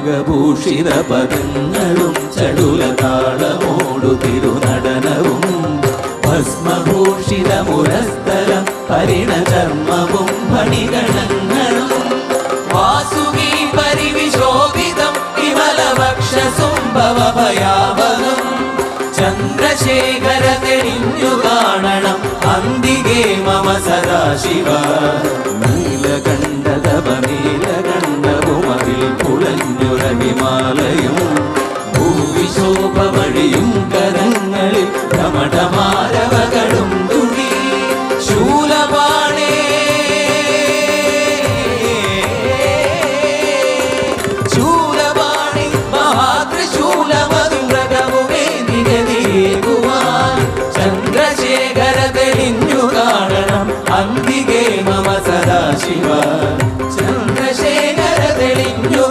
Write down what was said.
നാഗഭൂഷിത പദങ്ങളും ചടുലതാളമോടു തിരുനടനവും ഭസ്മഭൂഷിത മുരസ്ഥലം പരിണചർമ്മവും മണിഗണങ്ങളും വാസുകി പരിവിശോഭിതം വിമലവക്ഷസുംഭവഭയാവഹം ചന്ദ്രശേഖര തെളിഞ്ഞു കാണണം അന്തികേ മമ സദാശിവ നീലകണ്ഠതപനീലകണ്ഠവുമതിൽ കുളഞ്ഞുര ഹിമാലയും ഭൂവിശോഭ വഴിയും കരങ്ങളിൽ കമടമാരവകളും തുടി ശൂലപാണേ ശൂലപാണി മഹാത്രിശൂലമധുരകവുമേ നിഗതിയേകുവാൻ ചന്ദ്രശേഖര തെളിഞ്ഞു കാണണം അന്തികേ മമ സദാശിവ